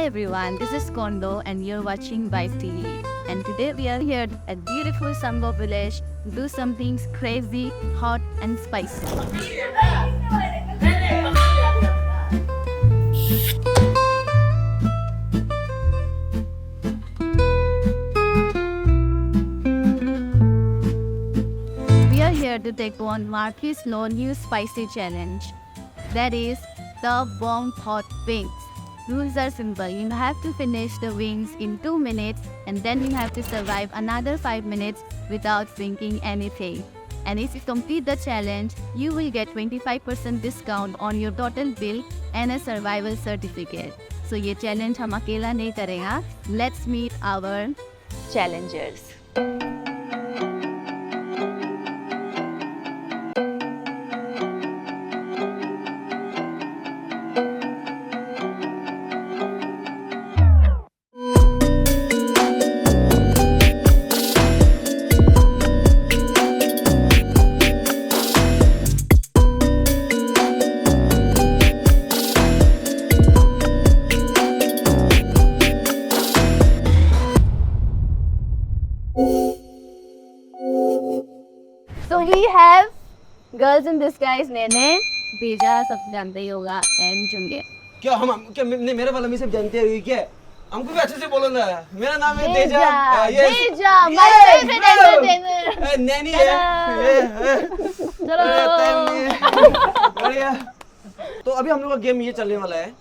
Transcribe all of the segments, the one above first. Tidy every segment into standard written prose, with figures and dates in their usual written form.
everyone, this is Kondo and you're watching Vice TV. And today we are here at beautiful Sambo village to do some things crazy, hot and spicy. We are here to take on Marquis' new spicy challenge. That is the bomb hot wings. Rules are simple. You have to finish the wings in 2 minutes and then you have to survive another 5 minutes without drinking anything. And if you complete the challenge, you will get 25% discount on your total bill and a survival certificate. So ये challenge हम अकेला नहीं करेगा. Let's meet our challengers. So we have girls in disguise, Nene, Deja, सब जानते ही होगा, and Chunge. क्या हम क्या मेरे वाला में सब जानते हैं क्या? हमको भी अच्छे से बोलो ना. मेरा नाम है देजा. Deja, my favorite entertainer. Naini है. चलो. बढ़िया. तो अभी हम लोग का गेम ये चलने वाला है.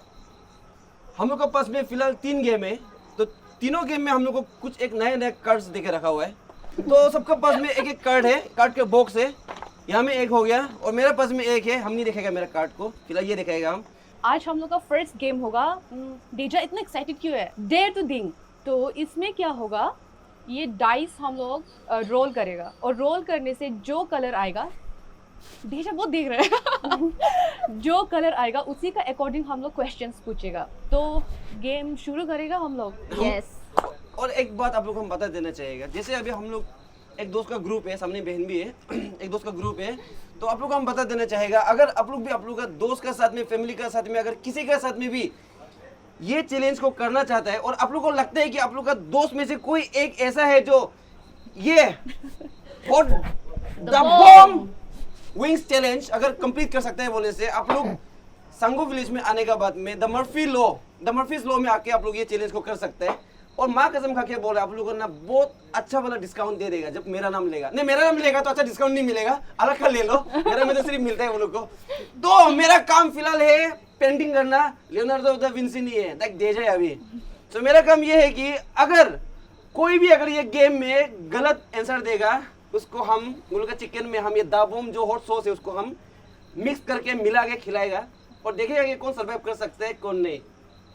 हम लोग के पास में फिलहाल 3 गेम है. तो तीनों गेम में हम लोग को कुछ एक नए कार्ड्स देके रखा हुआ है. तो सबके पास में एक एक कार्ड है. कार्ड के बॉक्स है. यहाँ में एक हो गया और मेरे पास में एक है. हम नहीं देखेगा मेरा कार्ड को. फिलहाल ये दिखाएगा हम. आज हम लोग का फर्स्ट गेम होगा. डेजा इतना एक्साइटेड क्यों है? Dare to think. तो इसमें क्या होगा, ये डाइस हम लोग रोल करेगा और रोल करने से जो कलर आएगा, डेजा बहुत देख रहा है जो कलर आएगा उसी का अकॉर्डिंग हम लोग क्वेश्चंस पूछेगा. तो गेम शुरू करेगा हम लोग. Yes. और एक बात आप लोग को हम बता देना चाहिएगा. जैसे अभी हम लोग एक दोस्त का ग्रुप है, सामने बहन भी है, एक दोस्त का ग्रुप है. तो आप लोग को हम बता देना चाहिएगा, अगर आप लोग भी आप लोग का दोस्त का साथ में, फैमिली का साथ में, अगर किसी के साथ में भी ये चैलेंज को करना चाहता है और आप लोग को लगता है कि आप लोग का दोस्त में से कोई एक ऐसा है जो ये द बॉम्ब विंग्स चैलेंज अगर कंप्लीट कर सकते हैं बोलने से, आप लोग सांगो विलेज में आने का बाद में द मर्फीज लॉ में आके आप लोग ये चैलेंज को कर सकते हैं. और माँ कसम खा के बोल रहा है, आप लोगों को ना बहुत अच्छा वाला डिस्काउंट दे देगा जब मेरा नाम लेगा. नहीं, मेरा नाम लेगा तो अच्छा डिस्काउंट नहीं मिलेगा, अलग का ले लो. मेरा में तो सिर्फ मिलता है वो लोग को. तो मेरा काम फिलहाल है पेंटिंग करना. लियोनार्डो दा विंसी नहीं है, देख दे जाए अभी. तो मेरा काम ये है कि अगर कोई भी अगर ये गेम में गलत आंसर देगा, उसको हम उनका चिकन में हम ये दाबोम जो हॉट सॉस है उसको हम मिक्स करके मिला के खिलाएगा और देखेगा कि कौन सर्वाइव कर सकता है कौन नहीं.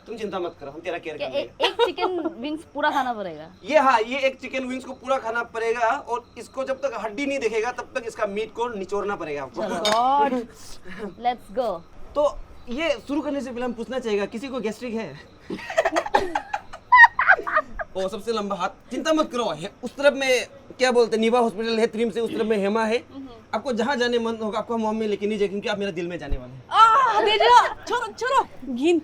तुम चिंता मत करो, हम तेरा केयर करेंगे. एक चिकन विंग्स पूरा खाना पड़ेगा. ये एक चिकन विंग्स को पूरा खाना पड़ेगा और इसको जब तक हड्डी नहीं दिखेगा तब तक इसका मीट को निचोड़ना पड़ेगा आपको. Let's go. तो ये शुरू करने से पहले हम पूछना चाहिएगा, किसी को गैस्ट्रिक है? ओ सबसे लंबा हाथ. चिंता मत करो, उस तरफ में क्या बोलते हैं, नीवा हॉस्पिटल है त्रिम से, उस तरफ में हेमा है. आपको जहाँ जाने मन होगा आपको हम में लेके नहीं जाए, क्योंकि आप मेरे दिल में जाने वाले हैं. डेजा छोड़ो गिन.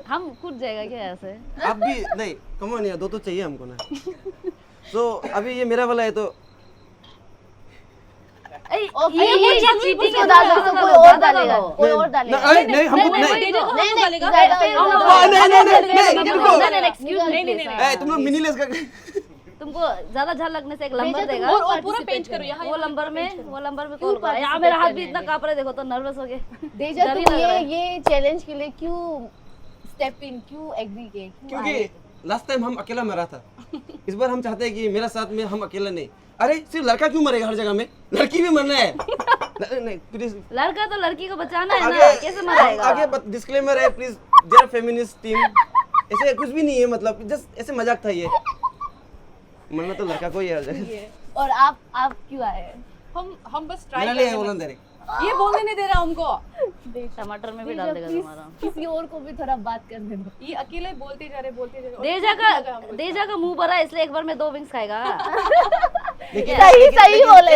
हम कूद जाएगा क्या ऐसे? आप भी नहीं, कमो नहीं, 2 तो चाहिए हमको ना. तो अभी ये मेरा वाला है तो ये चीटिंग के डाल दो, कोई और डालेगा, कोई और डालेगा. नहीं हमको नहीं. नहीं. तुम लोग मिनी लेस का तुमको ज्यादा झाल लगने से एक लंबर देगा और पूरा पेंच करो यहाँ. वो लंबर में कॉल करो. यहाँ मेरा हाथ भी इतना कांप रहा है, देखो तो नर्वस हो गए. देजा तुम ये चैलेंज के लिए क्यों स्टेप इन, क्यों एग्री किए? क्योंकि लास्ट टाइम हम अकेला मरा था. इस बार हम चाहते हैं कि मेरा साथ में हम अकेला नहीं. अरे सिर्फ लड़का क्यों मरेगा हर जगह में? लड़की भी मरना है. नहीं प्लीज. लड़का तो लड़की को बचाना है ना, कैसे मराएगा? आगे डिस्क्लेमर है प्लीज. There feminist team. ऐसे कुछ भी नहीं है, मतलब जस्ट ऐसे मजाक था ये. मरना तो लड़का को ही है हर जगह. और आप क्यों आए? हम बस ट्राई मेरा लिए बोलना तेरे. ये बोलने नहीं दे रहा हमको. टमाटर में भी डाल देगा तुम्हारा. किसी और को भी थोड़ा बात करने दो. ये अकेले बोलते जा रहे. देजा का मुंह भरा है, इसलिए एक बार में 2 विंग्स खाएगा. सही बोले.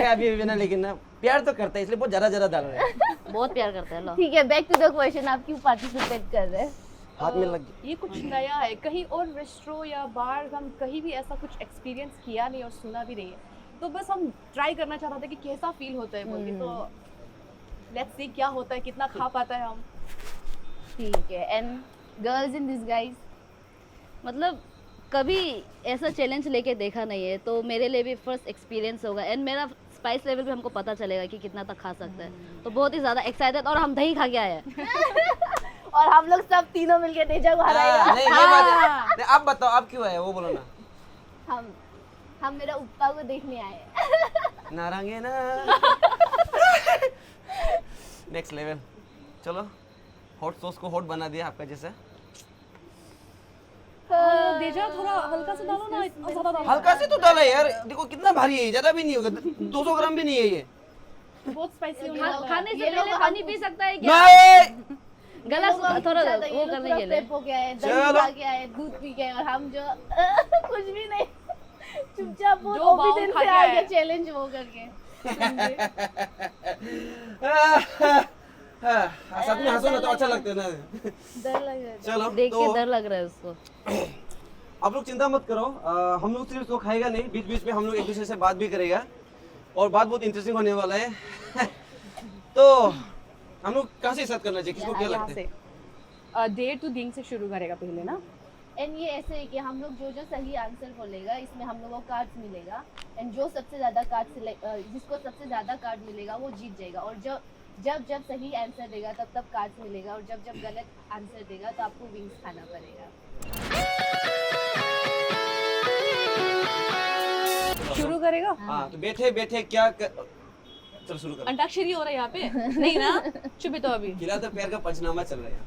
अभी ना, लेकिन ना प्यार तो करता है इसलिए बहुत ज्यादा डाल रहे हैं. बहुत प्यार करता है. लो ठीक है, बैक टू द क्वेश्चन. आप क्यों पार्टिसिपेट कर रहे हैं? हाथ में लग गया। ये कुछ नया है, कहीं और रेस्टोरेंट या बार हम कहीं भी ऐसा कुछ एक्सपीरियंस किया नहीं और सुना भी नहीं है, तो बस हम ट्राई करना चाहते थे कि कैसा फील होता है बोल के। तो लेट्स सी क्या होता है, कितना खा पाता है हम। ठीक है। And girls in this guys, मतलब कभी ऐसा चैलेंज लेके देखा नहीं है, तो मेरे लिए भी फर्स्ट एक्सपीरियंस होगा। एंड मेरा स्पाइस लेवल भी हमको पता चलेगा कि कितना तक खा सकता है, तो बहुत ही ज़्यादा एक्साइटेड। और हम दही खा के आए हैं। और हम लोग सब तीनों मिलके डेजा को हराएगा। नहीं ये बात है। नहीं, आप बताओ आप क्यों आए वो बोलो ना। हम मेरा उपा को देखने आए हैं। नारंगे ना। Next level. चलो हॉट सॉस को हॉट बना दिया आपका जैसा। देजा थोड़ा हल्का से डालो ना, इतना ज़्यादा डालो। हल्का से तो डाला यार, देखो कितना भारी है ये, ज्यादा भी नहीं होगा, 200 ग्राम भी नहीं है ये। बहुत स्पाइसी होने खा- वाला है। खाने से ये लोग पहले हम- पानी पी सकता है क्या? नहीं गला थोड़ा वो करने के लिए। प्रेप हो गया है, दही चलो। खा के आए, दूध पी के आए, और हम जो कुछ भी नहीं, चुपचाप बहुत दो बाउल ओबीडियंट खा से के आ आए। गया चैलेंज वो करके। साथ में हंसो ना तो अच्छा लगता है ना। डर लग रहा है। चलो देख के तो डर लग रहा है उसको। आप लोग चिंता मत करो, हम लोग सिर्फ तो खाएगा नहीं, बीच बीच में हम लोग एक दूसरे से बात भी करेगा और बात बहुत इंटरेस्टिंग होने वाला है। तो हम लोग कहाँ से स्टार्ट करना चाहिए, किसको क्या यहाँ लगता से है? देर टू दिंग से शुरू करेगा पहले ना। एंड ये ऐसे है कि हम लोग जो जो सही आंसर बोलेगा इसमें हम लोगों को कार्ड्स मिलेगा। एंड जो सबसे ज्यादा कार्ड जिसको सबसे ज्यादा कार्ड मिलेगा वो जीत जाएगा। और जब सही आंसर देगा तब कार्ड्स मिलेगा, और जब गलत आंसर देगा तो आपको विंग्स खाना पड़ेगा। शुरू करेगा। हाँ तो बैठे बैठे क्या चलो शुरू करो। अंताक्षरी हो रहा है यहाँ पे नहीं ना? चुप तो अभी। खिला तो पैर का पंचनामा चल रहा है।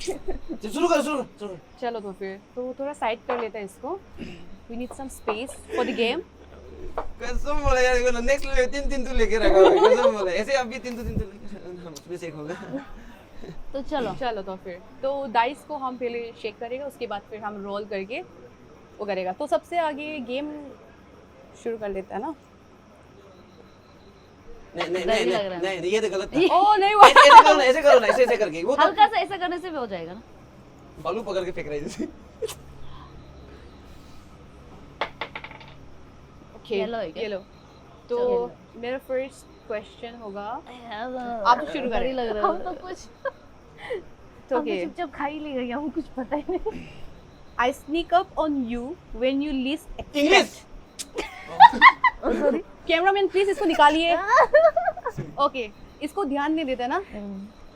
चलो शुरू करो शुरू शुरू। चलो तो फिर तो थोड़ा साइड कर लेते हैं इसको। We need some space for the game. कसम बोले यार, नेक्स्ट लेवल 3 तो लेके रखा है, कसम बोले ऐसे अभी 3 तो लेके हम उसमें से एक होगा। तो चलो चलो तो फिर तो डाइस को हम पहले शेक करेगा, उसके बाद फिर हम रोल करके वो करेगा। तो सबसे आगे गेम शुरू कर लेता है ना। नहीं डर भी लग रहा है। नहीं ये तो गलत था। ओ नहीं हुआ। ऐसे करो ना, ऐसे करो ना, ऐसे करके वो तो हल्का सा ऐसा करने से भी हो जाएगा ना। बालू पकड़ के फेंक रहे हैं जैसे। ओके ये लो, ये लो। तो चलो। मेरा फर्स्ट क्वेश्चन होगा। आप आप शुरू डर ही करें। लग रहा हम है। तो कुछ तो हम ओके। तो चुपचाप खा ही ले गए, हम कुछ पता ही नहीं। I sneak up on you when you least English. Sorry cameraman please इसको निकालिए। ओके इसको ध्यान नहीं देते ना।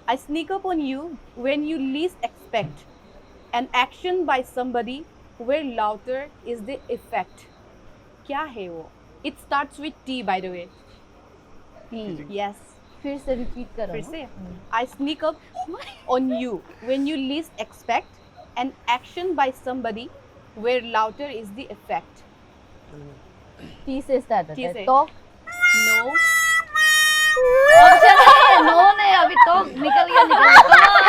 I sneak up on you when you least expect an action by somebody where laughter is the effect. क्या है वो? It starts with T by the way. Yes. फिर से रिपीट करो। फिर से I sneak up on you when you least expect an action by somebody where laughter is the effect. T से start होता टी है। से। टॉक। No. ऑप्शन है, नो नहीं, अभी तो निकल गया।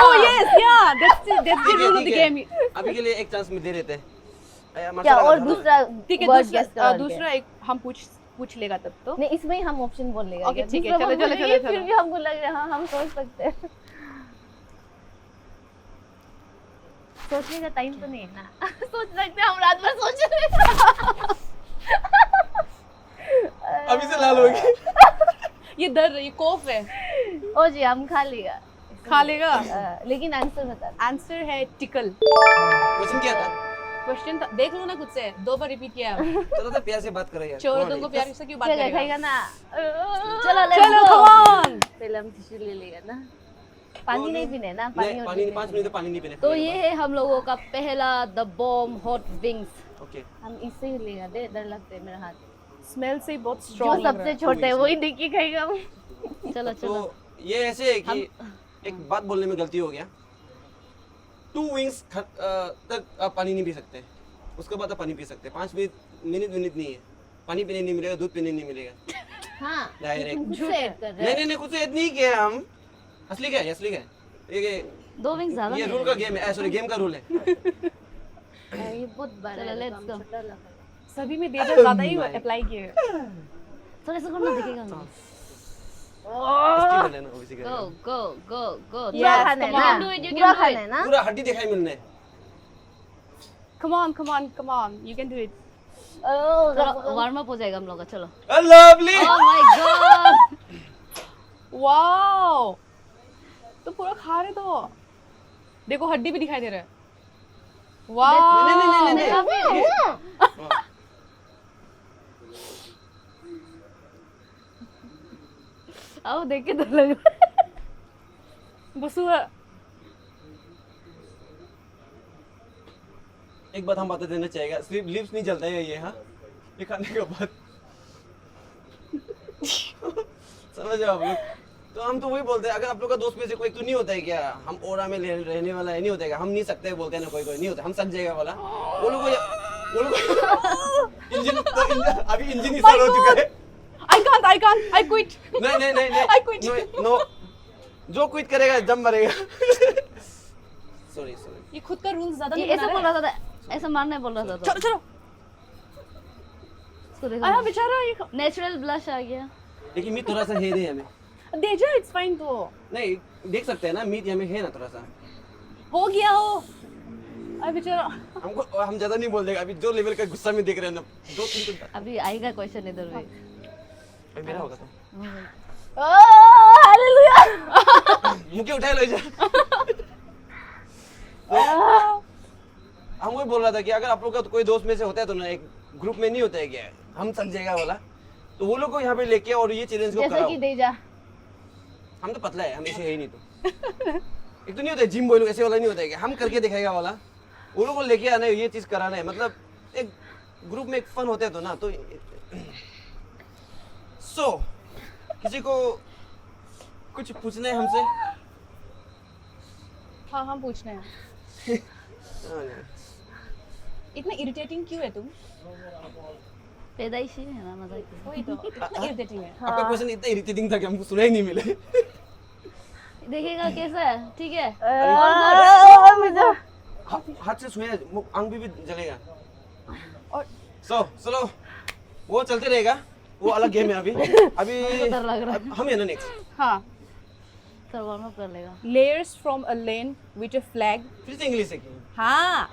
Oh yes, yeah. That's the ठीक है, rule of the ठीक है। game. अभी के लिए एक चांस में दे देते हैं। क्या मार्शल और आर्ट दूसरा ठीक है word guess करो दूसरा एक हम पूछ लेगा तब तो। नहीं, इसमें ही हम ऑप्शन बोल लेगा। Okay, क्या? ठीक है, दूसरा चलो, word चलो, बोलेंगे, चलो, फिर चलो। भी हमको लग रहा है हाँ हम सोच सकते हैं। सोचने का टाइम तो नहीं है ना। सोच सकते हैं, हम रात भर सोच रहे हैं। अभी से लाल होगी। ये दर्द ये कोफ है। ओ जी हम खा लिया। खा लेगा। लेकिन आंसर बता। आंसर है टिकल। क्वेश्चन क्या था? क्वेश्चन देख लो ना खुद से, 2 बार रिपीट किया है। चलो तो प्यार से बात करो यार। चोर तुमको प्यार से क्यों बात क्या करेगा? खाएगा ना? चलो चलो come on. पहले हम टिश्यू ले लिया ना। पानी नहीं पीने ना, पानी नहीं और पानी पीने। 5 मिनट पानी नहीं पीने। तो ये है हम लोगों का पहला the bomb hot wings. Okay. हम इससे ही लेगा। दे डर लगता है मेरा हाथ। स्मेल से बहुत जो स्ट्रांग लग रहा सबसे है। छोटे है वही डिक्की खाएगा। चलो तो चलो ये ऐसे है कि एक बात बोलने में गलती हो गया। 2 विंग्स तक आप पानी नहीं पी सकते, उसके बाद आप पानी पी सकते हैं। 5 मिनट नहीं है, पानी पीने नहीं मिलेगा, दूध पीने नहीं मिलेगा। हाँ डायरेक्ट। तुम खुद से ऐड कर रहे नहीं कुछ ऐड नहीं किया हम। असली क्या है, असली क्या है? ये 2 विंग्स ज्यादा ये नहीं रूल का गेम है, सॉरी गेम का रूल है। हो। ये बहुत बड़ा चलो, है, let's तो go. हमको डर लग रहा है। सभी में डेटा ज्यादा ही अप्लाई किए हैं। थोड़ा सा करना दिखेगा। असली बने ना, obviously गो गो गो गो Yes, पूरा खाना है come ना? on. You can do it, you पूरा can do खाना it. है ना? पूरा हड्डी दिखाई मिलने। come on, come on, come on. You can do it. Warm up हो जाएगा हम लोग का, चलो। Lovely. Oh my God, Wow. तो पूरा खा रहे तो। देखो हड्डी भी दिखाई दे रहा है। Wow. नहीं। आओ देख के तो लग रहा है। बस हुआ। एक बात हम बता देना चाहिएगा, सिर्फ लिप्स नहीं जलता है ये, हाँ, ये खाने के बाद। समझ जाओ आप लोग। तो हम तो वही बोलते हैं, अगर आप लोग का दोस्त में से कोई तो नहीं होता है क्या, हम ओरा में रहने वाला है, नहीं होता है क्या, हम नहीं सकते बोलते हैं ना, कोई नहीं होता, हम सक जाएगा वाला। वो लोग इंजन अभी इंजन ही साल हो चुका है। I can't. I quit. नहीं। I quit. नो, जो क्विट करेगा जम मरेगा। सॉरी। ये खुद का रूल ज्यादा ये नहीं ऐसा बना बोल रहा है। रहा था, ऐसा मारने बोल रहा था तो। चलो। इसको आया देखो, बेचारा ये नेचुरल ब्लश आ गया। लेकिन मीट थोड़ा सा है दे हमें। दे जा, इट्स फाइन तो। नहीं, देख सकते हैं ना, मीट हमें है ना थोड़ा सा। हो गया हो। अरे बेचारा। हमको हम ज्यादा नहीं बोल देगा, अभी जो लेवल का गुस्सा में देख रहे हैं ना, 2-3 तो अभी आएगा क्वेश्चन इधर भी। अभी मेरा होगा तो हालेलुया। मुझे उठाए लो जा। हम वही बोल रहा था कि अगर आप लोग का तो कोई दोस्त में से होता है तो ना, एक ग्रुप में नहीं होता है क्या, हम सक जाएगा वाला, तो वो लोग को यहाँ पे लेके और ये चैलेंज को जैसे कराओ। कि देजा। हम तो पतला है, हम ऐसे है ही नहीं तो। एक तो नहीं होता है जिम बॉय लोग ऐसे वाला नहीं होता है क्या, हम करके दिखाएगा वाला, वो लोग को लेके आना है, ये चीज कराना है, मतलब एक ग्रुप में एक फन होता है तो ना, तो किसी को कुछ पूछना है हमसे? हाँ हम पूछना है। हाँ, नहीं। इतना इरिटेटिंग क्यों है तुम? पैदाइशी है ना, मजाक। वही तो, इतना इरिटेटिंग है। आपका क्वेश्चन इतना इरिटेटिंग था कि हमको सुना ही नहीं मिले। देखिएगा कैसा है, ठीक है। हाथ से छुए, आंख भी जलेगा। और चलो वो चलते रहेगा, वो अलग गेम है। अभी डर लग रहा है। हम है ना नेक्स्ट। हाँ, सर वार्म अप कर लेगा। layers from a land with a flag। फिर से इंग्लिश है कि हाँ,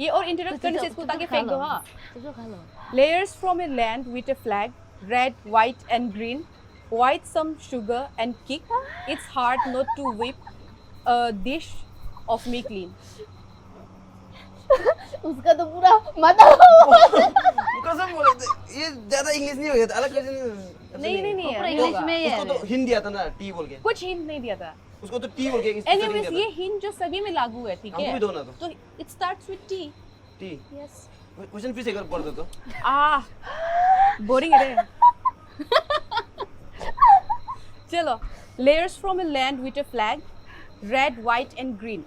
ये और इंटरप्ट करने से इसको ताकि फेंक दो। हाँ, तो खा लो। layers from a land with a flag, red, white and green, white some sugar and kick. It's hard not to whip a dish of me clean. उसका तो पूरा माथा। कसम बोले थे, ये ज्यादा इंग्लिश नहीं हो गया था, अलग क्वेश्चन नहीं पूरा इंग्लिश में ही उसको है। तो हिंदी आता ना, टी बोल के, कुछ हिंट नहीं दिया था। उसको तो टी बोल के एनीवेज ये हिंट जो सभी में लागू है, ठीक हमको है? भी दो ना तो। It starts with T. T yes. Question फिर से एक बार पढ़ दो तो। बोरिंग है रे। चलो, layers from a land with a flag, red, white and green,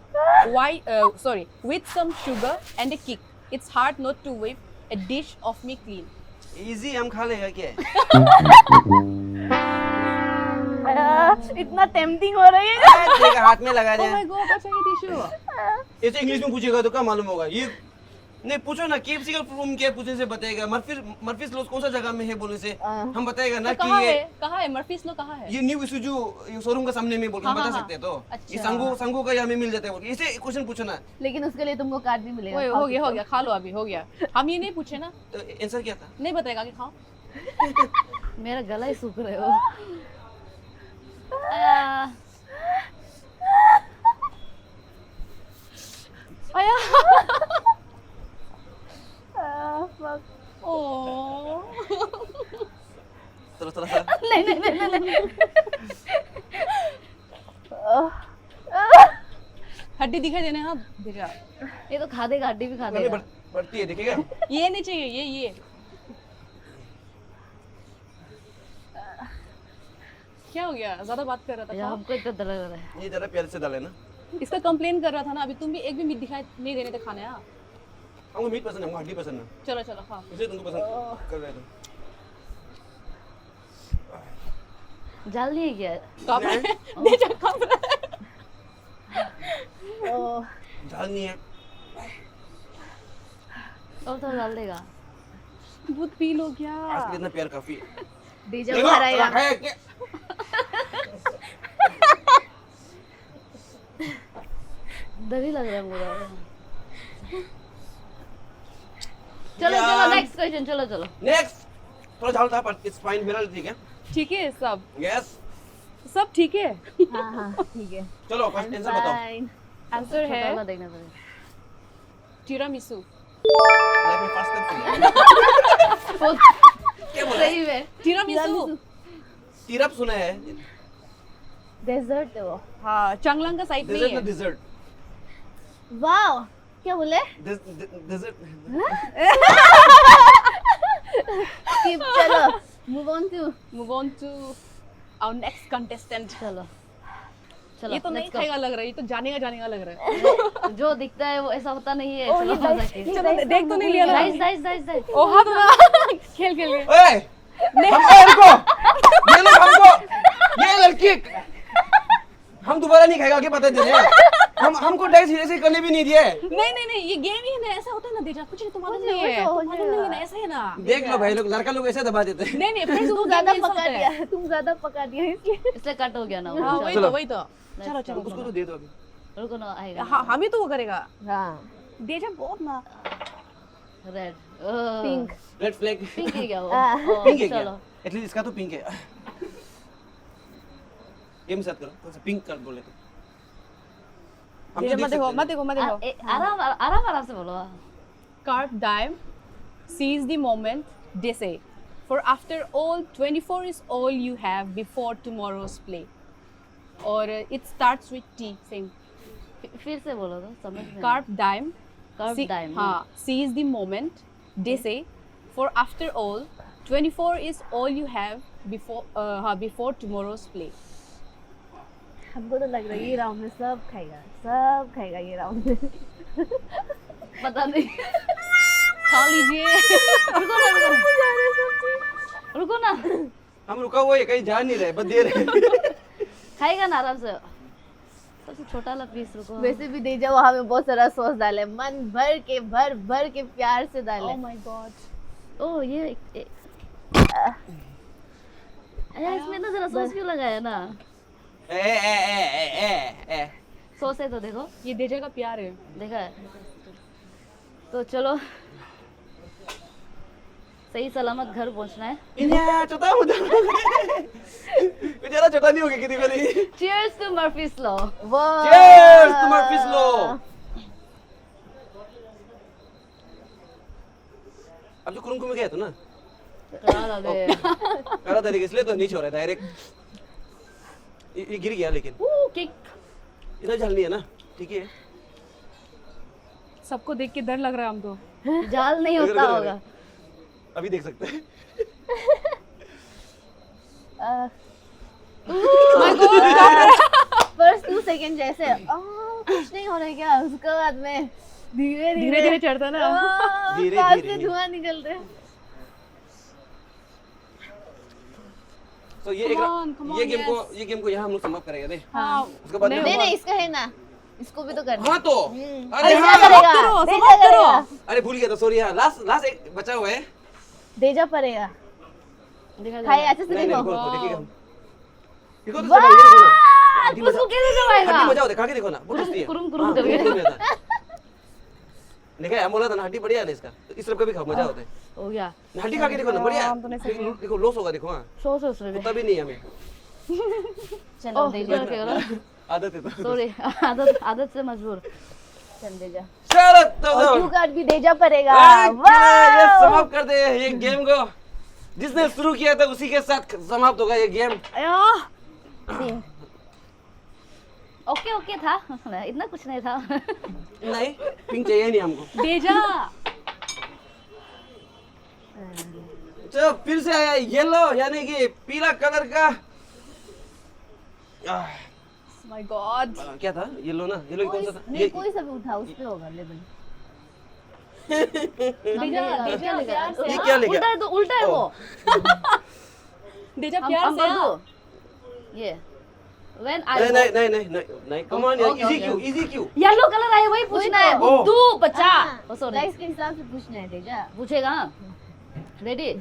with some sugar and a kick. It's hard not to whip a dish of me clean. Easy, हम खा लेगा क्या? इतना टेम्पटिंग हो रही है। देखा हाथ में लगा Oh दिया। my god, अच्छा ये टिश्यू। ऐसे इंग्लिश में पूछेगा तो क्या मालूम होगा? ये नहीं पूछो ना, केएफसी का फुल क्या पूछने से बताएगा, मर्फीज लॉज कौन सा जगह में है बोलने से हम बताएगा ना तो कि कहाँ ये है? कहाँ है? मर्फीज लो कहाँ है? ये न्यू इशूजू शोरूम का सामने में बोल के हम हाँ, बता हाँ, सकते हैं तो। अच्छा। ये संगो का यहाँ में मिल जाता है बोल के, इसे क्वेश्चन पूछो ना। लेकिन उसके लिए तुमको कार्ड भी मिलेगा। ओए, हो गया, खा लो अभी, हो गया। हम ये नहीं पूछे ना, तो आंसर क्या था? नहीं बताएगा कि खाओ। मेरा गला ही सूख रहे हो। आया। आया। थोड़ा नहीं। हड्डी दिखाई देने। हाँ देखा, ये तो खा देगा, हड्डी भी खा देगा। बढ़ती है, देखिएगा। ये नहीं चाहिए, ये क्या हो गया? ज्यादा बात कर रहा या था। हमको इतना डर लग रहा है। ये जरा प्यार से डाले ना। इसका कंप्लेन कर रहा था ना अभी, तुम भी एक भी मीट दिखाई नहीं देने थे खाने। हाँ हमको मीट पसंद है, हमको हड्डी पसंद है, चलो हाँ। इसलिए तुमको पसंद कर रहे थे। जल नहीं है क्या? काँप रहा है। दे जा, काँप रहा है। झाल नहीं है। और तो डाल देगा। दूध पी लो क्या? आज के लिए इतना प्यार काफी है। देजा देखो, बाहर आएगा। रखा है क्या? डर ही लग रहा है पूरा। चलो Yeah. चलो नेक्स्ट क्वेश्चन चलो चलो नेक्स्ट थोड़ा झाड़ था पर इट्स फाइन मेरा ठीक है ठीक है सब यस सब ठीक है हाँ हाँ ठीक है चलो फर्स्ट आंसर बताओ Fine. आंसर छोटा है वाला देखना पड़ेगा टिरामिसू लेट मी फर्स्ट क्या बोला सही में टिरामिसू तिरप सुना है डेजर्ट है वो हाँ चांगलांग का साइड नहीं डेजर्ट है ना डिजर्ट वाओ क्या बोले डेजर्ट Skip, चलो move on to move on to our next contestant चलो चलो ये तो नहीं let's go. खाएगा लग रहा है, ये तो जानेगा लग रहा है। जो दिखता है वो ऐसा होता नहीं है Oh, चलो ये जा guys- सकते चलो देख तो नहीं लिया ना। गाइस गाइस गाइस गाइस ओ हाँ तो ना खेल खेल के ओए हमको इनको ये लोग हमको ये लड़की हम दोबारा नहीं खाएगा आगे बता दे रहे हैं हम हमको डाइस ऐसे करने भी नहीं दिए नहीं ये गेम ही है ना, ऐसा होता है ना देजा, कुछ नहीं तो मालूम नहीं है, हो तो मालूम जाएगा। नहीं है ना, ऐसा है ना। देख लो भाई लोग लड़का लोग ऐसे दबा देते हैं नहीं फ्रेंड्स तुम ज्यादा पका दिया तुम ज्यादा पका दिया इसलिए इसलिए कट हो गया ना हाँ वो वही चलो। तो वही तो चलो चलो उसको तो दे दो अभी रुको ना आएगा हाँ हम ही तो वो करेगा हाँ देजा बहुत ना red pink red flag pink ही क्या वो हाँ। पिंक है चलो क्या एटलीस्ट इसका तो पिंक है गेम सेट करो पिंक कर बोले तो हम तो देजा देख मत सकते देखो हैं। मत देखो मत देखो। आराम आराम आराम से बोलो Carpe diem, seize the moment, they say. For after all, 24 is all you have before tomorrow's play. और it starts with T, same. फिर से बोलो तो समझ में Carpe diem. Carpe diem, हाँ, seize the moment, they say. For after all, 24 is all you have before tomorrow's play. हमको तो लग रहा है ये राउंड में सब खाएगा ये राउंड में पता नहीं खा लीजिए। रुको ना हम रुका हुआ है कहीं जा नहीं रहे बस दे रहे खाएगा ना आराम से सबसे छोटा वाला पीस रुको वैसे भी देजा वहाँ में बहुत सारा सॉस डाले मन भर के प्यार से डाले Oh my God. ओह ये अरे इसमें तो जरा सॉस क्यों लगाया ना ए सॉस है तो देखो ये देजा का प्यार है। देखा है तो चलो सही सलामत घर पहुंचना है इन्हें छोटा हो बेचारा छोटा नहीं हो गया किसी को नहीं cheers to Murphy's law cheers to Murphy's law अब जो कुरुम में गया था ना करा तरीके इसलिए तो नीचे हो रहा है डायरेक्ट ये गिर गया लेकिन किक इधर जल नहीं है ना ठीक है सबको देख के डर लग रहा है हम तो। जाल नहीं होता होगा अभी देख सकते हैं फर्स्ट 2 सेकंड जैसे कुछ नहीं हो रहा है क्या उसके बाद में धीरे धीरे चढ़ता ना। धीरे से धुआं निकल रहा है तो ये Come on, ये गेम को यहाँ हम लोग समाप्त करेंगे नहीं हाँ उसके बाद में नहीं इसका है ना इसको भी तो करना हाँ तो अरे देजा हाँ करेगा देजा करेगा अरे भूल गया था सॉरी हाँ लास्ट एक बचा हुआ है देजा पड़ेगा देखा खाए अच्छे से नहीं नहीं देखो देखो देखिएगा देखो तो सही ये देखो ना हड्डी उसको कैसे जमाएगा हड्डी मजा होता है खा के देखो ना बहुत टेस्टी है कुरुम कुरुम हाँ, करके। कुरुम में आता है। देखा है बोला था ना हड्डी बढ़िया है ना इसका तो इस तरफ का भी खाओ मजा होता है हो गया हड्डी खा के देखो ना बढ़िया हम तो नहीं है देखो लॉस होगा देखो हाँ सॉस है उसमें कुत्ता भी नहीं है हमें चलो ओह देजा आदत है तो सॉरी आदत से मजबूर चल देजा चलो तो और क्यू कार्ड भी देजा पड़ेगा ये समाप्त कर दे ये गेम को जिसने शुरू किया था उसी के साथ समाप्त होगा ये गेम ओके ओके था इतना कुछ नहीं था नहीं पिंक चाहिए नहीं हमको देजा चलो फिर से आया येलो यानी कि पीला कलर का माय गॉड। क्या था येलो ना येलो कौन सा था नहीं कोई सा भी उठा उस पे होगा लेवल देजा प्यार से ये क्या ले उल्टा गया है तो उल्टा है वो देजा हम प्यार से कर हाँ। दो ये व्हेन आई नहीं नहीं नहीं नहीं नहीं come on Okay, easy okay. क्यों इजी क्यों येलो कलर आया वही पूछना है तो। बुद्धू बच्चा ओ सॉरी लाइक्स के हिसाब से पूछना है देजा पूछेगा ready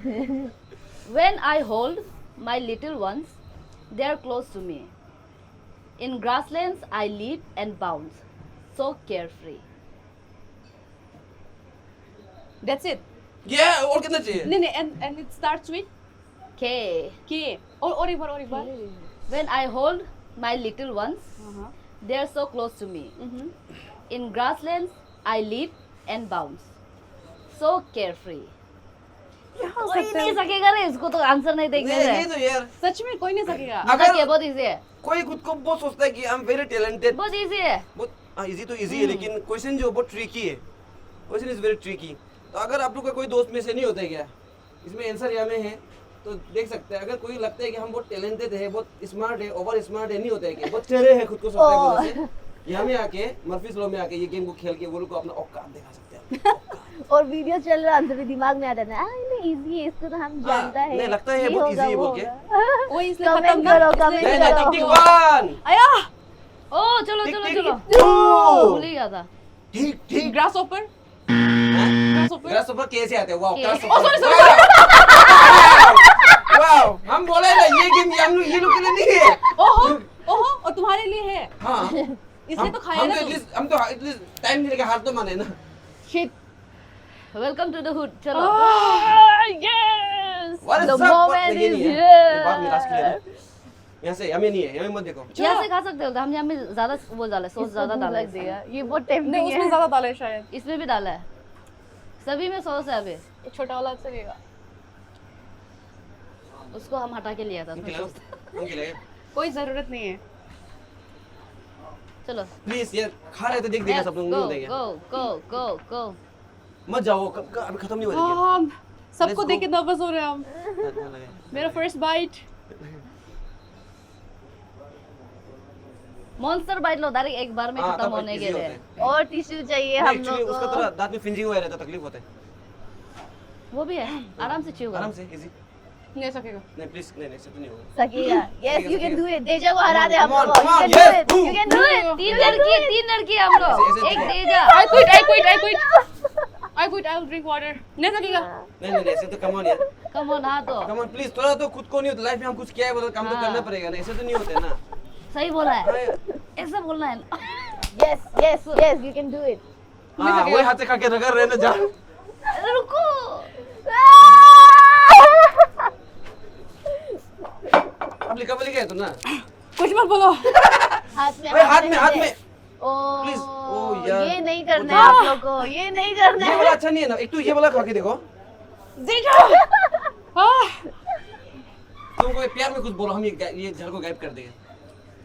when I hold my little ones they are close to me in grasslands I leap and bounce so carefree That's it. ये और कितना चाहिए? नहीं नहीं, and it starts with K. K. और एक बार When I hold my little ones, they are so close to me. In grasslands, I leap and bounce. So carefree. कोई नहीं सकेगा रे, इसको तो आंसर नहीं देंगे ये रे। तो यार सच में कोई नहीं सकेगा। अगर- क्या बहुत इजी है, कोई खुद को बहुत सोचता है कि आई एम वेरी टैलेंटेड, बहुत इजी है। बहुत इजी तो इजी है, लेकिन क्वेश्चन जो बहुत ट्रिकी है, क्वेश्चन इज वेरी ट्रिकी। तो अगर आप लोग का कोई दोस्त में से नहीं होता है क्या, इसमें आंसर यहाँ में है, तो देख सकते हैं। अगर कोई लगता है कि हम बहुत टैलेंटेड है, बहुत स्मार्ट है, ओवर स्मार्ट है, नहीं होता है क्या, बहुत चेहरे है, खुद को सोचता है बोलने से, यहाँ में आके मर्फीज लॉ में आके ये गेम को खेल के वो लोग को अपना औकात दिखा सकते हैं। और वीडियो चल रहा है, दिमाग में आ जाता है, नहीं इजी है, इसको तो हम जानता है। नहीं, लगता है ये ये बहुत होगा, easy है वो बोल के। होगा। वो इसलिए Comment खत्म करो, कर, comment इसलिए नहीं, करो। टिक टिक वन, आया ओ चलो टिक चलो टिक चलो, टू, भूल ही गया था। ठीक ठीक। ग्रासहॉपर। ग्रासहॉपर कैसे आते हैं? वाओ, के- ग्रासहॉपर। वाओ, हम बोले ना ये गेम ये लोग के लिए नहीं है। ओहो ओहो, और तुम्हारे लिए है, हाँ, इसलिए तो खाया हम ना तो तुम। एटलीस्ट टाइम देने का हार तो माने ना। Shit. Welcome to the hood, चलो। Yes. What is The up? moment ये नहीं is है। here. ये बाद में लास्ट के लिए ना। यहाँ से हमें नहीं है, यहाँ मत देखो। यहाँ से खा सकते हो, हम यहाँ में ज्यादा वो डाला है, सॉस ज्यादा डाला है लग देगा, इसमें। ये बहुत नहीं, टेम्पटिंग उसमें है। ज्यादा डाला है शायद। इसमें भी डाला है, सभी में सॉस है। अभी ये छोटा वाला अच्छा लगेगा। उसको हम हटा के लिया था हम उसमें खिलाओ, sauce। हम खिलाएं। कोई जरूरत नहीं है। चलो प्लीज यार, खा रहे तो देख देगा सब लोग, नहीं गो देंगे। गो गो गो गो। मत जाओ, अभी खत्म नहीं हो रही है। हम सबको Let's देख go. के नर्वस हो रहे हैं हम। हाँ, लगे। मेरा फर्स्ट बाइट। मॉन्स्टर बाइट लो डायरेक्ट एक बार में हाँ, खत्म तब होने easy के होता लिए। है। और टिश्यू चाहिए नहीं, हम actually लोग उसका को। थोड़ा दांत में फिंजिंग हुआ रहता है, तकलीफ होता है। वो भी है, आराम से च्यू आराम करो। से, इजी। नहीं सकेगा। नहीं प्लीज, नहीं ऐसे तो नहीं होगा। सकेगा। Yes, you can do it. Teja को Come हरा on, दे हम come on, लोग। come on, You can yes, do it. boom. You can do it. तीन लड़की हम लोग, ऐसे- एक ऐसे- Teja. I quit, I quit, I quit. I quit, I will drink water. नहीं सकेगा। नहीं, ऐसे तो कम ऑन यार। कम ऑन, हाँ तो कम ऑन प्लीज, थोड़ा तो खुद को नहीं होता। लाइफ में हम कुछ किया है बोला, काम तो हाँ। करना पड़ेगा ना, ऐसे तो नहीं होता है ना। सही बोला है, हाँ, ऐसा बोलना है। Yes, yes, yes, you can do it. हाँ, वही हाथ से खा के रगड़ रहे ना जा। रुको, अब लिखा लिखा है तो ना। कुछ मत बोलो। हाथ में अरे हाथ में। ओ Please. ओ यार। ये नहीं करना है आप लोग को, ये नहीं करना ये है। वाला अच्छा नहीं है ना, एक तो ये वाला खा के देखो। तेजा। तुमको प्यार में कुछ बोलो, हम ये झल को गायब कर देंगे।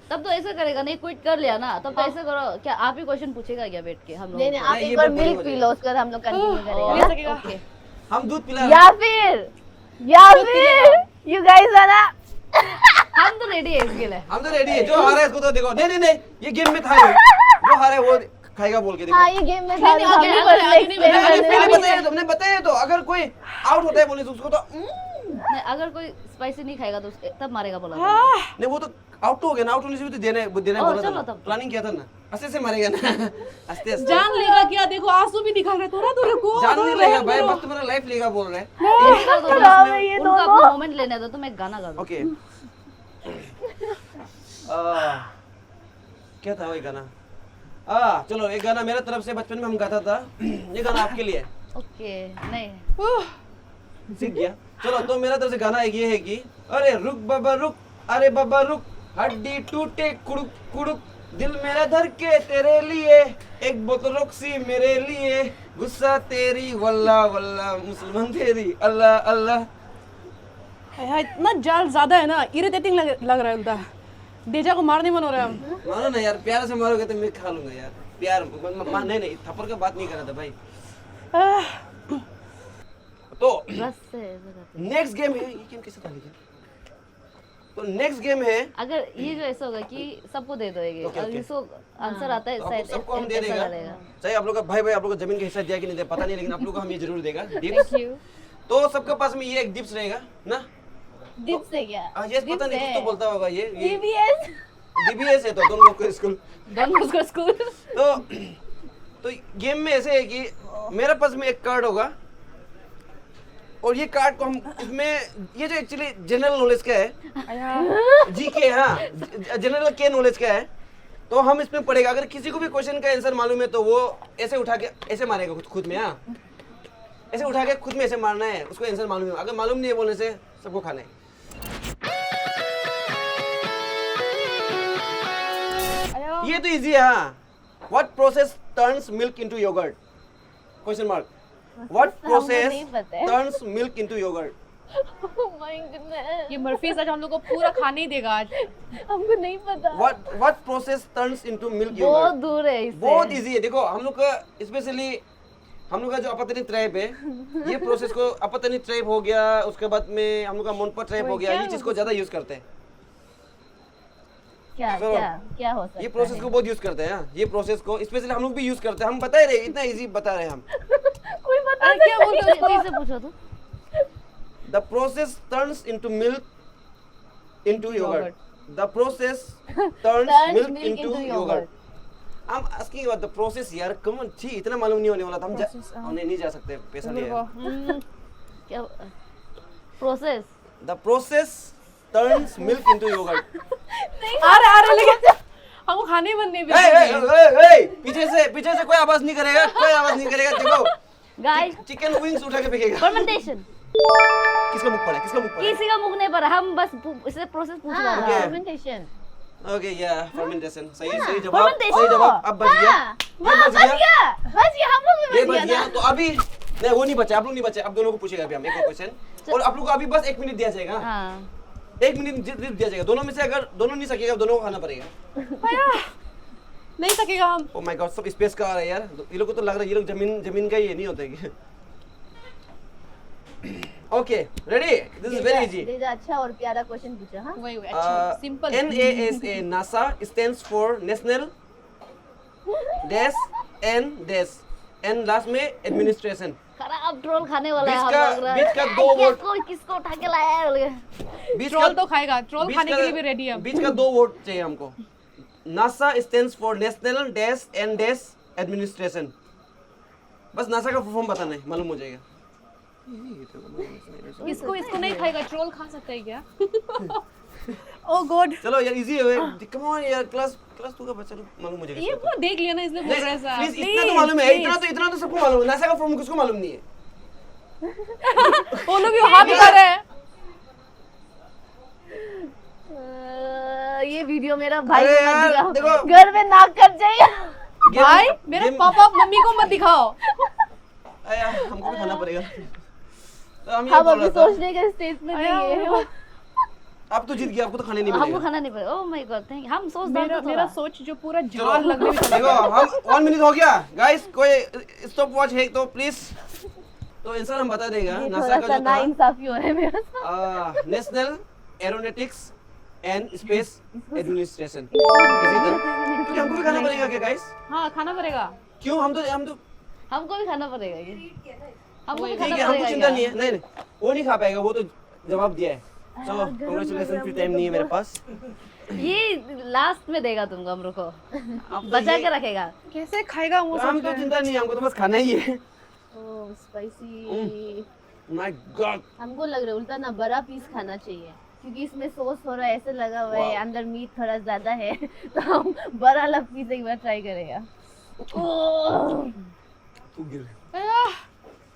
तब तो ऐसा करेगा नहीं, क्विट कर लिया ना, तब तो ऐसा करो। क्या आप ही क्वेश्चन पूछेगा क्या बैठ के हम लोग? नहीं नहीं, आप नहीं, ये एक बार बहुत बड़ी मिल्क हो पी जाएगी। लो, उसके बाद हम लोग कंटिन्यू नहीं करेंगे। सकेगा। ओके, हम दूध पिला या फिर you guys are ना। हम तो रेडी है इसके लिए। हम तो रेडी है। जो हारा है इसको तो देखो। नहीं, ये गेम में था ये। जो हारा है वो खाएगा बोल के देखो। हाँ, ये गेम में था। नहीं, आगे नहीं बढ़े, आगे नहीं बढ़े, अरे आगे पहले बताया तो, हमने बताया तो, अगर कोई आउट होता है बोले तो उसको तो नहीं, अगर कोई स्पाइसी नहीं खाएगा तो तब मारेगा बोला था। नहीं, वो तो आउट तो हो गया ना। आउट होने से भी तो देने ओ, बोला चलो था। तब। प्लानिंग किया था ना, ऐसे से मारेगा ना। आस्ते आस्ते जान लेगा क्या? देखो आंसू भी दिखा रहा है। थोड़ा तो रुको। जान नहीं लेगा रहम भाई, करो। बस तुम्हारा लाइफ लेगा बोल रहे हैं। कर दो ना, खराब है ये उनको दोनों। अपना मोमेंट लेने दो, तुम एक गाना गा दो। ओके। क्या था वही गाना? चलो एक गाना मेरा तरफ से बचपन में हम गाता था। ये गाना आपके लिए है। ओके, नहीं सीख गया। चलो तो मेरा तरफ से गाना एक ये है कि अरे रुक बाबा रुक, अरे बाबा रुक, हड्डी टूटे कुड़ुक कुड़ुक, दिल मेरा धर के तेरे लिए, एक बोतल रॉक्सी मेरे लिए, गुस्सा तेरी वल्ला वल्ला, मुसलमान तेरी अल्लाह अल्लाह। यार इतना जाल ज्यादा है ना, इरिटेटिंग लग रहा है उल्टा। डेजा को मारने मन हो रहा है हम। मानो ना यार, प्यार से मारोगे तो मैं खा लूंगा यार। प्यार नहीं, थप्पड़ का बात नहीं कर रहा था भाई। तो बस से ऐसा करते हैं। नेक्स्ट गेम है, ये गेम कैसे डाली गया? तो नेक्स्ट गेम है, अगर ये जो ऐसा होगा कि सबको दे दोगे, ओके, अगर ओके। इसको आंसर आता है तो शायद सबको हम दे ऐसा देगा। डालेगा। चाहे आप लोग का भाई आप लोग को जमीन का हिस्सा दिया कि नहीं दिया पता नहीं, लेकिन आप लोग को हम ये जरूर देगा टिप्स। Thank you. तो सबके पास में ये एक डिप्स रहेगा ना। डिप्स है क्या? ये पता नहीं, कुछ तो बोलता होगा ये DBS। DBS है तो दोनों लोग को स्कूल। डन उसको स्कूल। तो गेम में ऐसे है कि मेरे पास में एक कार्ड होगा और ये कार्ड को हम इसमें, ये जो एक्चुअली जनरल नॉलेज का है, जीके, हाँ जनरल के नॉलेज का है, तो हम इसमें पढ़ेगा। अगर किसी को भी क्वेश्चन का आंसर मालूम है तो वो ऐसे उठा के ऐसे मारेगा खुद में। हाँ ऐसे उठा के खुद में ऐसे मारना है, उसको आंसर मालूम है, अगर मालूम नहीं है बोलने से सबको खाना है। ये तो इजी है। हाँ, what process turns milk into yogurt? Question mark. What process नहीं पता है। Turns milk into yogurt? Oh my goodness, ये मर्फीज आज हम लोग को पूरा खाने ही देगा आज। हमको नहीं पता। What process turns into milk बहुत योगर्ट? दूर है इससे। बहुत इजी है। देखो हम लोग का स्पेशली हम लोग का जो अपतनी ट्राइब है, ये प्रोसेस को अपतनी ट्राइब हो गया, उसके बाद में हम लोग का मोनपा ट्राइब हो गया, ये चीज को ज्यादा यूज करते हैं। क्या So, क्या हो सकता ये प्रोसेस को बहुत यूज करते हैं। हाँ, ये प्रोसेस को स्पेशली हम लोग भी यूज करते हैं। हम बता रहे, इतना इजी बता रहे हैं हम। कोई बता अरे क्या बोलते हो फिर उसको? से पूछो तो। The process turns into milk into yogurt. The process turns milk into yogurt. I'm asking about the process यार, come on, ठीक इतना मालूम नहीं होने वाला था। हम नहीं जा सकते, पैसा नहीं है। क्या process? The process turns milk into yogurt. आ रहे लेकिन हमको खाने बनने Hey, पीछे से कोई आवाज नहीं करेगा, कोई आवाज नहीं करेगा। देखो, गाइस, चिकन विंग्स उठा के फेंकेगा। फर्मेंटेशन। किसका मुख पड़ा है? किसका मुख पड़ा है? किसी का मुख नहीं पड़ा, हम बस इससे प्रोसेस पूछ रहा Okay. था। फर्मेंटेशन। ओके या फर्मेंटेशन। सही जवाब। Fermentation. सही जवाब। अब बच गया। ये बच गया। बस ये हम लोग ये भी बच बच गया। गया तो अभी नहीं, वो नहीं बचा, आप लोग नहीं बचे। अब दोनों को पूछेगा अभी हम एक और क्वेश्चन, और आप लोग को अभी बस 1 मिनट दिया जाएगा। हाँ। 1 मिनट दिया जाएगा। दोनों में से अगर दोनों नहीं सकेगा, दोनों को खाना पड़ेगा। नहीं सकेगा हम। ओ माय गॉड, सब स्पेस का आ रहा है यार। ये लोग को तो लग रहा है ये लोग जमीन का ही है, नहीं होता है। Okay, ready? This is very easy. Teja अच्छा और प्यारा क्वेश्चन पूछा। हाँ, वही अच्छा simple. NASA NASA stands for National Dash and last में एडमिनिस्ट्रेशन। खराब ट्रोल खाने वाला है बीच हम का- लोग ना। बीच का क्या- 2 क्या वोट। कोई किसको उठा के लाया है बोल के। बीच ट्रोल तो खाएगा, ट्रोल बीच खाने का- के लिए भी रेडी है हम। बीच का 2 वोट चाहिए हमको। NASA stands for national dash and dash administration. बस नासा का फुल फॉर्म बताना है, मालूम हो जाएगा। इसको नहीं खाएगा, ट्रोल खा सकता है क्या? ओ गॉड, चलो यार, इजी है। कम ऑन यार, क्लास 2 का बच्चा लोग मालूम हो जाएगा ये इसको पूरा देख लिया ना इसने बोल रहा है तो। साहब। प्लीज, इतना तो मालूम है, इतना तो सबको मालूम है। नासा का फॉर्म किसको मालूम नहीं है? वो लोग भी वहां भी कर रहे हैं। ये वीडियो मेरा भाई अरे को मत यार, दिखाओ। देखो। घर में नाक कट जाएगा। भाई मेरे पापा मम्मी को मत दिखाओ। आया, हमको भी खाना पड़ेगा। तो हम ये हम बोल अभी रहा था, सोचने के स्टेज में नहीं है। आप तो जीत गए, आपको तो खाने नहीं हमको मिलेगा। खाना नहीं पड़ेगा। Oh my God, thank. हम सोच मेरा रहे मेरा थे सोच जो पूरा चलो, जान लगने में चला देखो गया। हम 1 मिनट हो गया गाइस, कोई स्टॉप वॉच है तो प्लीज। तो आंसर हम बता देगा। ये नासा थोड़ा का सा जो ना था इंसाफी हो रहा है मेरा साथ। National aeronautics and space administration. क्योंकि हमको भी खाना पड़ेगा क्या गाइस? हाँ खाना पड़ेगा। क्यों? हम तो हमको भी खाना पड़ेगा ये। हमको भी ठीक खाना है, हमको पड़ेगा चिंता क्या? नहीं है। नहीं, वो नहीं खा पाएगा, वो तो जवाब दिया है। चलो, कांग्रेचुलेशन, फ्री टाइम नहीं है मेरे पास। ये लास्ट में देगा तुमको, हम रुको बचा के रखेगा। कैसे खाएगा वो हम सब? तो चिंता नहीं है, हमको तो बस खाना ही है। ओह स्पाइसी। माय गॉड, हमको लग रहा है उल्टा ना बड़ा पीस खाना चाहिए, क्योंकि इसमें सॉस थोड़ा ऐसे लगा हुआ है, Wow. अंदर मीट थोड़ा ज्यादा है। तो हम बड़ा वाला पीस एक बार ट्राई करेगा। तू गिर।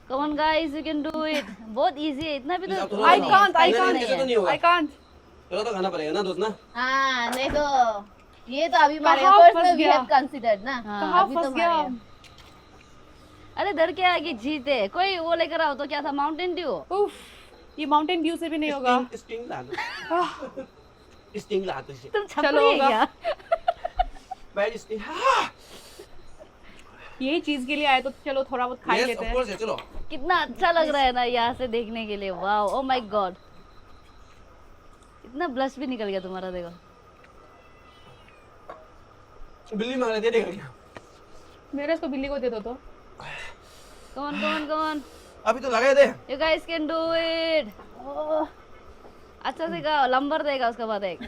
Come on guys, you can do it. बहुत इजी है, इतना भी आप तो तो I नहीं, can't, I नहीं, can't, ऐसे तो नहीं होगा। I can't। चलो तो खाना पड़ेगा ना दोस्त ना। हाँ, नहीं तो ये तो अभी मारे कहाँ फर्स्ट फंस में वी गया? हैव कंसीडर्ड ना। कहाँ अभी तो फंस गया? मारे। अरे डर के आगे जीते। कोई वो लेकर आओ तो क्या था, माउंटेन ड्यू। उफ, ये माउंटेन ड्यू से भी नहीं होगा। स्टिंग ला दो। स्टिंग ला दो इसे। तुम चलो छपरी है होगा। क्या? Bad sting. यही चीज के लिए आए तो चलो थोड़ा बहुत खा ही यस, लेते ऑफ हैं। कोर्स है, चलो। कितना अच्छा लग रहा है ना यहाँ से देखने के लिए। वाओ, ओ माय गॉड, इतना ब्लश भी निकल गया तुम्हारा, देखो। बिल्ली मांग रही थी, देखा क्या? मेरे इसको बिल्ली को दे दो तो। कौन कौन कौन, अभी तो लगाए थे। You guys can do it. अच्छा से खाओ, लंबर देगा उसके बाद एक।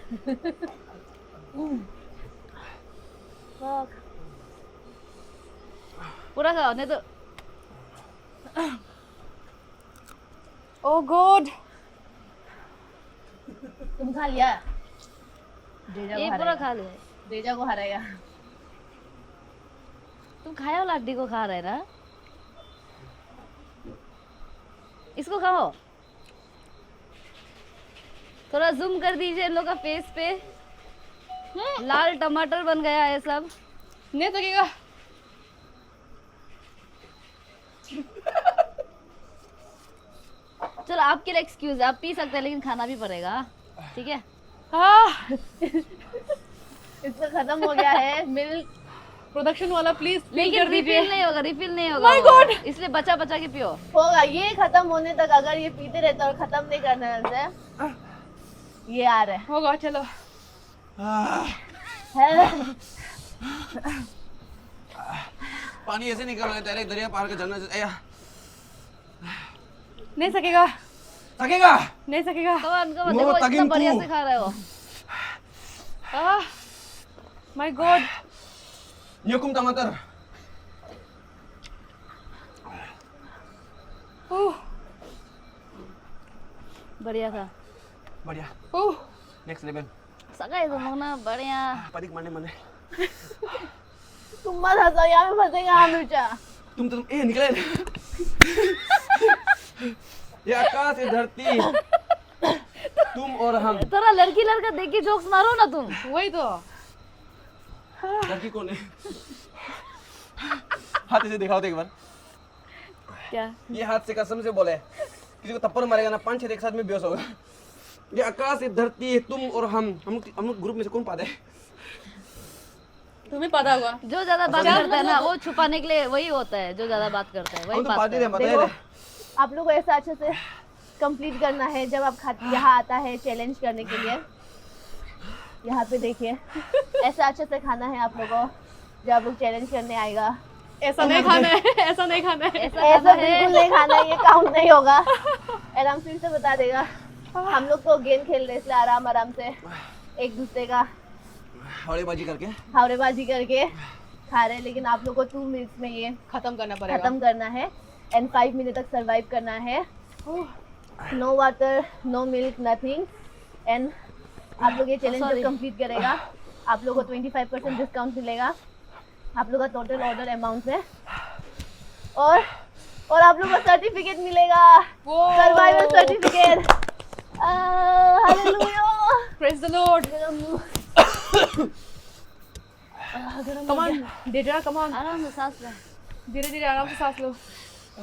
पूरा खाओ नहीं तो। ओह गॉड, तुम खा लिया? डेजा ये को पूरा हराया। खा लिया। डेजा को हराया। तुम खाया हो, लाड्डी को खा रहे ना। इसको खाओ। थोड़ा जूम कर दीजिए इन लोग का फेस पे। लाल टमाटर बन गया है सब। नहीं सकेगा। चलो आपके लिए एक्सक्यूज है, आप पी सकते हैं लेकिन खाना भी पड़ेगा, ठीक है? इसका खत्म हो गया है मिल्क। प्रोडक्शन वाला प्लीज लेकिन कर दीजिए। रिफिल नहीं होगा, रिफिल नहीं होगा। My God! इसलिए बचा बचा के पियो। होगा ये खत्म होने तक, अगर ये पीते रहते और खत्म नहीं करने से ये आ रहा होगा चलो। है। पानी ऐसे निकल रहा है, डायरेक्ट दरिया पार के झरना से। नहीं सकेगा, सकेगा। नहीं सकेगा। कमान कमान, नो देखो इतना तगिन बढ़िया तू। से खा रहे हो। My God. न्यूकुम टमाटर। बढ़िया था। बढ़िया। Next level. सगा तुम लोग ना, बढ़िया। पदिक मने मने। तुम मत हंसो, यहाँ में फंसेगा हमेशा। तुम ए निकले। ये आकाश ये धरती, तुम और हम। थोड़ा लड़की लड़का देख के जोक्स मारो ना तुम। वही तो। लड़की कौन है? हाथ ऐसे दिखाओ तो एक बार। क्या? ये हाथ से कसम से बोले, किसी को थप्पड़ मारेगा ना 5-6 एक साथ में बेहोश होगा। ये आकाश ये धरती, तुम और हम लोग ग्रुप में से कौन पाता है? तुम्हें पता होगा। जो ज्यादा बात करता है ना वो छुपाने के लिए वही होता है, जो ज्यादा बात करता है वही हम तो पाता पार्टी है। दे बताए देखो, थे। आप लोग को ऐसा अच्छे से कंप्लीट करना है। जब आप यहाँ आता है चैलेंज करने के लिए, यहाँ पे देखिए, ऐसा अच्छे से खाना है आप लोगों को। जब आप लोग चैलेंज करने आएगा, ऐसा नहीं खाना है, ऐसा नहीं खाना है। ऐसा बिल्कुल नहीं खाना है, ये काउंट नहीं होगा। आराम फिर से बता देगा, हम लोग तो गेम खेल रहे इसलिए आराम आराम से एक दूसरे का हौड़ेबाजी करके हावड़ेबाजी करके खा रहे हैं, लेकिन आप लोग को 2 मिनट्स में ये खत्म करना पड़ेगा। खत्म करना है एंड 5 मिनट तक सरवाइव करना है। No water, no milk, nothing. And आप लोग ये चैलेंज जब कंप्लीट करेगा, आप लोग को 25% डिस्काउंट मिलेगा आप लोग का टोटल ऑर्डर अमाउंट से, और आप लोग को सर्टिफिकेट मिलेगा, survival certificate. Hallelujah, praise the Lord. Come on data, come on. आराम से सांस ले। धीरे धीरे आराम से सांस लो।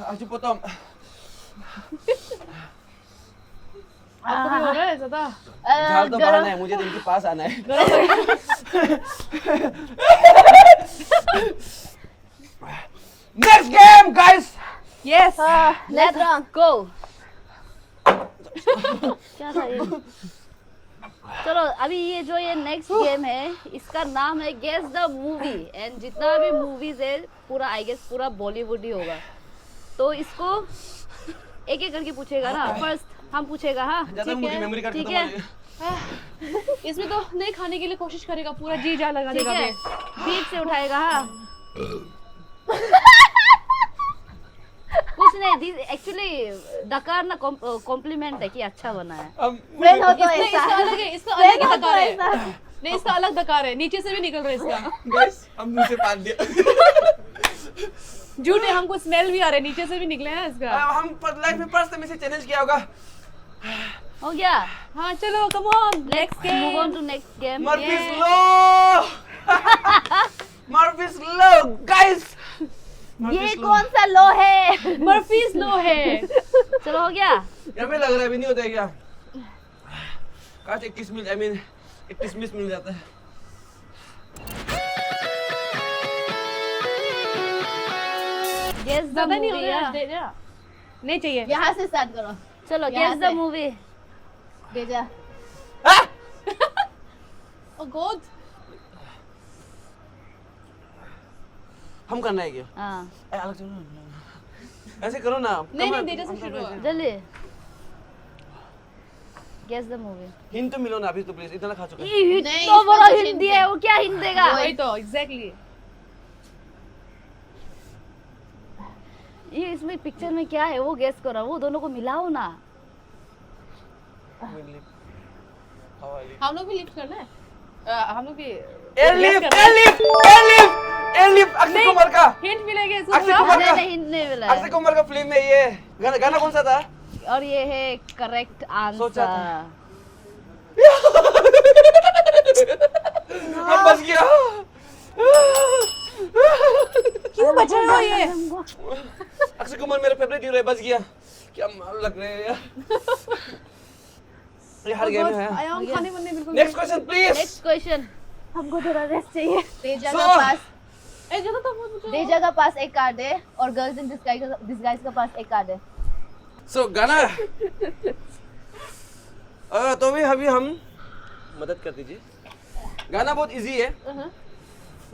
आजू पोतम आपको भी हो रहा है ज्यादा? झाल तो बहाना है, मुझे तो इनके पास आना है। Next game guys. Yes, let's run. Go. क्या था ये? चलो अभी ये जो ये नेक्स्ट गेम है इसका नाम है गेस द मूवी। एंड जितना भी मूवीज है पूरा आई गेस पूरा बॉलीवुड ही होगा। तो इसको एक एक करके पूछेगा ना। फर्स्ट हम पूछेगा। हाँ ज्यादा मुझे मेमोरी कार्ड ठीक खत्म है, हो गई। इसमें तो नहीं खाने के लिए कोशिश करेगा, पूरा जी जान लगा ठीक देगा। है, बीच से उठाएगा। हाँ कुछ नहीं, एक्चुअली डकार ना कॉम्प्लीमेंट है कि अच्छा बना है। अब फ्रेंड हो तो इसका ऐसा, अलग है, इसका अलग ही फ्रेंड हो तो दकार है। ऐसा। नहीं, इसका अलग दकार है, नीचे से भी निकल रहा है इसका। गाइस अब मुंह से पाल दिया। झूठ है, हमको स्मेल भी आ रहा है, नीचे से भी निकले हैं इसका। हम लाइफ में फर्स्ट टाइम इसे चैलेंज किया होगा। हो गया। हाँ चलो, come on, next move on game. To next game. Murphy's law. Murphy's law guys. ये कौन सा लो है? मर्फीज लॉ है। चलो हो गया। हमें लग रहा है अभी नहीं होता है क्या? काश 21 मिनट, आई मीन 21 मिनट मिल जाता है। गेस द ज्यादा नहीं हो मूवी। रहा है, नहीं चाहिए। यहाँ से स्टार्ट करो। चलो यहाँ गेस द से। मूवी। भेजा। ओ गॉड, हम करना है क्या? हाँ अलग चलो ना। ऐसे करो ना। नहीं नहीं, डेटा से शुरू है। जल्दी गेस द मूवी। हिंट तो मिलो ना अभी तो प्लीज, इतना खा चुके हैं। नहीं, तो इसमें बड़ा कुछ हिंदी hint है, वो क्या हिंट देगा? वही तो, एग्जैक्टली। ये इसमें पिक्चर में क्या है वो गेस करो, वो दोनों को मिलाओ ना। हम लोग भी लिफ्ट करना है। हम लोग भी airlift, airlift, airlift, airlift. Akshay Kumar का। हिंट मिलेगा इसको अक्षय पूरा। कुमार नहीं का। नहीं हिंट नहीं मिला है। अक्षय कुमार का फिल्म में ये गाना कौन सा था? और ये है करेक्ट सोचा आंसर। था। हम बच गया। क्यों बच रहे हो ये? अक्षय कुमार मेरा फेवरेट हीरो है, बच गया। क्या मार लग रहे हैं यार। ये हार गए मैं। आयाम खाने बनने बिल्कुल next question please. Next question. हमको थोड़ा रेस्ट चाहिए। तेजा So- का पास ए ज्यादा तो मत पूछो। तेजा का पास एक कार्ड है और गर्ल्स इन डिस्गाइज का पास एक कार्ड है। सो गाना तो भी अभी हम मदद कर दीजिए। गाना बहुत इजी है।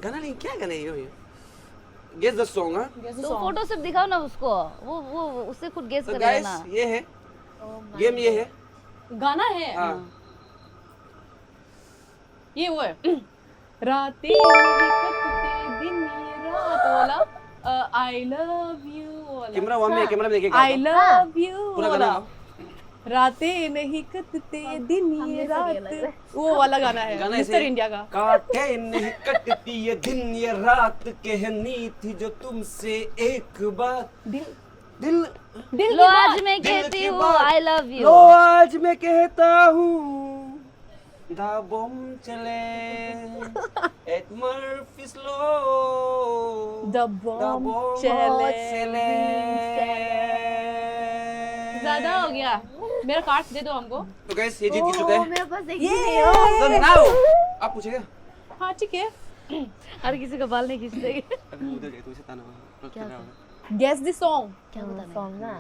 गाना नहीं, क्या गाना है ये? Guess the song. हाँ तो फोटो सिर्फ दिखाओ ना उसको, वो उससे खुद गेस तो कर गाइस लेना। ये है गेम, ये है। गाना है हाँ ये वो है रातें मेरी कटते दिन ये रात वाला आई लव यू वाला कैमरा वहां में, कैमरा में देखे आई लव यू पूरा गाना वाला गाओ। रातें नहीं कटते दिन ये हमने से ये लग रहा रात वो वाला गाना है गाना मिस्टर ऐसे इंडिया का। काटे नहीं कटती ये दिन ये रात, कहनी थी जो तुमसे एक बात। दिल दिल दिल लो की बात। आज मैं दिल कहती की हूँ बात। I love you. लो आज मैं कहता हूँ दा बम चले at Murphy's law The bomb चले। ज्यादा हो गया, मेरा कार्ड दे दो हमको। तो गाइस ये जीत चुका है। मेरे पास एक ये ही है। So now आप पूछेगा। हाँ ठीक है। हर किसी का बाल नहीं खींचते। अभी उधर गए तो इसे ताना होगा। Guess the song. क्या बताना सॉन्ग ना।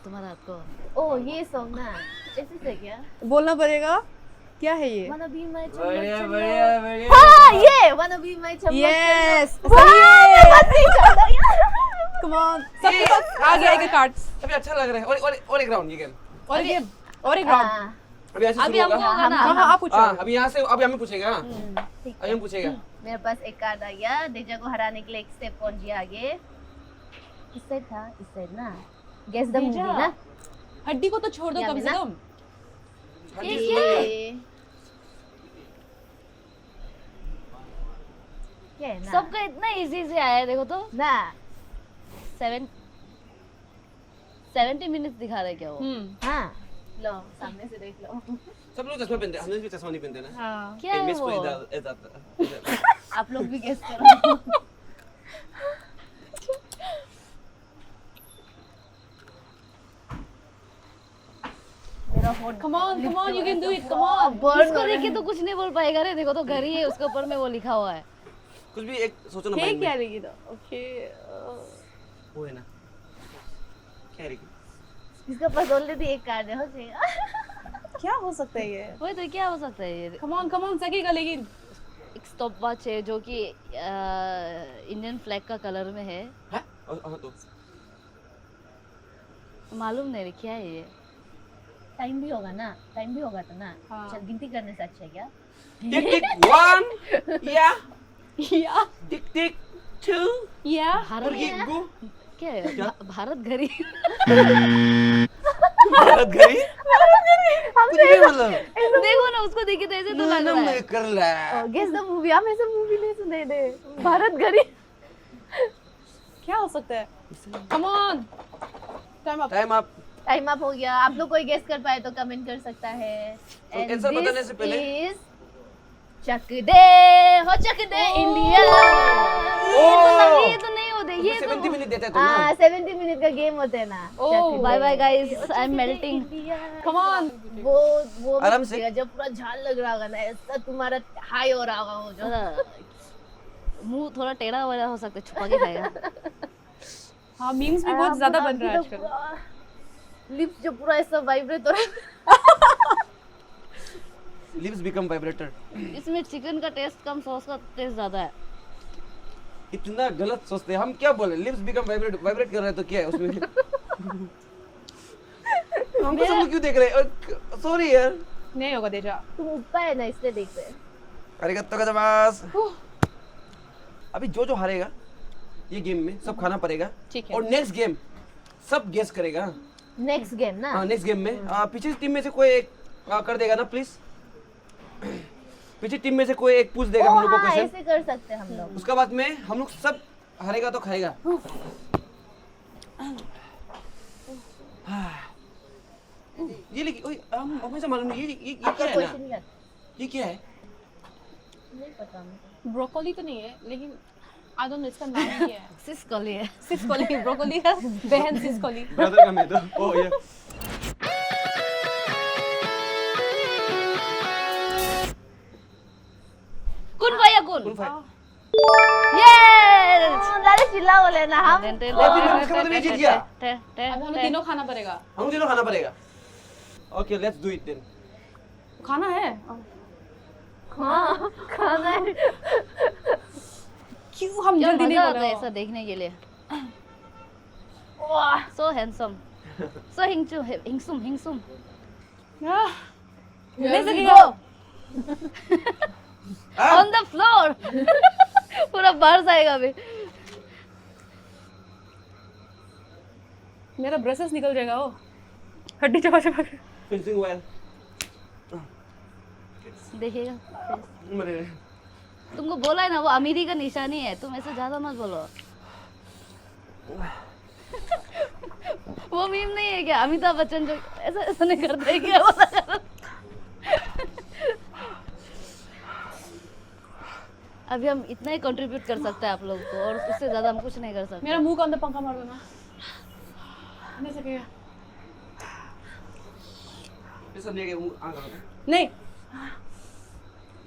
तुम्हारा आपको? ओ ये सॉन्ग ना। ऐसे से क्या? बोलना पड़ेगा। क्या है ये? Wanna be my बढ़िया चमक बढ़िया चलो। बढ़िया। हाँ ये Wanna be my चमक यस चलो। वाह, नहीं चला यार। कम ऑन सबके पास आ गया एक कार्ड। अभी अच्छा लग रहा है। और एक राउंड ये गेम। और ये और एक राउंड। हाँ, अभी ऐसे अभी शुरू हमको होगा। होगा ना। हाँ हाँ आप पूछो। हाँ अभी यहाँ से अभी हमें पूछेगा। हाँ ठीक अभी हम पूछेगा। मेरे पास एक कार्ड आ गया। डेजा को हराने के लिए एक स्टेप कौन जी आगे? इस साइड था, इस साइड ना। Guess the movie डेजा। ना। हड्डी को तो छोड़ दो यहाँ कम पे से ना? कम। ये क्या है ना? सबका इतना इजी से आया है, देखो तो। ना 70 मिनट्स दिखा रहे क्या वो? हाँ लो सामने से देख लो। सब लोग चश्मा पहनते हैं, हमने भी चश्मा नहीं पहनते ना। हाँ क्या है मिस वो? को इधर आप लोग भी गेस करो। मेरा phone come on you can do it come on. इसको देख के तो कुछ नहीं बोल पाएगा रे। देखो तो घर ही है, उसके ऊपर में वो लिखा हुआ है। कुछ भी एक सोचो ना है माइंड क्या में। रहेगी तो ओके। वो है ना क्या है? इसका पास ऑलरेडी एक कार्ड है, हो जाएगा। क्या हो सकता है ये? वही तो, क्या हो सकता है ये? कम ऑन सकेगा लेकिन। एक स्टॉप वॉच है जो कि इंडियन फ्लैग का कलर में है। हाँ तो मालूम नहीं रे, क्या है ये? टाइम भी होगा ना, टाइम भी होगा तो ना। हाँ। चल गिनती करने से अच्छा है क्या? टिक टिक 1 या या टिक टिक 2 या भारत मुर्गी गु क्या है? भारत घड़ी। भारत घड़ी कुछ भी मतलब देखो ना, उसको देखे तो ऐसे तो लग रहा है। कर रहा है। Guess the movie. हम ऐसा मूवी नहीं सुने थे। भारत घड़ी। क्या हो सकता है? Come on time up. Time आप टाइम अप हो गया। आप लोग कोई गेस कर पाए तो कमेंट कर सकता है। तो आंसर बताने से पहले चक दे हो, चक दे इंडिया। ये तो नहीं होते ये 70 तो। मिनट देते हैं तुम हाँ ना। 70 मिनट का गेम होता है ना। Oh, bye bye guys, I am melting. Come on वो आराम से। बचेगा, जब पूरा झाल लग रहा होगा ना, ऐसा तुम्हारा हाई हो रहा होगा वो जो। मुंह थोड़ा टेढ़ा वाला हो सकता है, छुपा के खाएगा। हाँ मीम्स भी बहुत ज्यादा बन रहा है आजकल। लिप्स जो पूरा ऐसा वाइब्रेट हो रहा है। Lips become vibrator. इसमें चिकन का टेस्ट कम, सॉस का टेस्ट ज्यादा है। इतना गलत सोचते हैं हम। क्या बोले? लिप्स बिकम वाइब्रेट कर रहे हैं तो क्या है उसमें? हमको सब लोग क्यों देख रहे हैं? सॉरी यार। नहीं होगा तेजा। तुम ऊपर है ना, इसलिए देख रहे हैं। अरिगत्तो गोजाइमासु। अभी जो हारेगा ये गेम में सब खाना पड़ेगा। ठीक है। और नेक्स्ट गेम सब गेस करेगा। नेक्स्ट गेम ना। हाँ नेक्स्ट गेम में पीछे टीम में से कोई एक कर देगा ना प्लीज। पीछे टीम में से कोई एक पूछ देगा हम लोग को हाँ, क्वेश्चन। ऐसे कर सकते हैं हम लोग। उसके बाद में हम लोग सब हारेगा तो खाएगा। ये लेकिन ओए मुझे मालूम नहीं ये क्या आपका है क्वेश्चन ना क्या? ये क्या है नहीं पता मुझे। ब्रोकोली तो नहीं है, लेकिन आई डोंट नो इसका नाम क्या है। सिस्कोली है। सिस्कोली, ब्रोकोली है बहन सिस्कोली। ब्रदर का मैं तो ओ ये कुन फाया कुन। कौन फाइट यस। लाले चिल्ला बोले ना हम। उसका मतलब ये जीत गया अब हमें तीनों खाना पड़ेगा। हम तीनों खाना पड़ेगा okay let's do it then खाना है? हाँ खाना है। क्यों हम क्या जल्दी नहीं मजा बोल आता रहे है हो? ऐसा देखने के लिए। वाह सो हैंडसम, सो हिंगसुम। आह, नहीं Here we सकेगा। On the floor. पूरा बाहर जाएगा अभी। मेरा ब्रशेस निकल जाएगा वो। हड्डी चबा चबा के। फिनिशिंग वेल देखिएगा। मरे तुमको बोला है ना वो अमीरी का निशानी है, तुम ऐसे ज्यादा मत बोलो। वो मीम नहीं है क्या अमिताभ बच्चन जो ऐसा ऐसा नहीं करते क्या? अभी हम इतना ही कंट्रीब्यूट कर सकते हैं आप लोग को, और उससे ज्यादा हम कुछ नहीं कर सकते। मेरा मुंह के अंदर पंखा मार दो ना। नहीं सकेगा। ये सब लेके आ गया नहीं।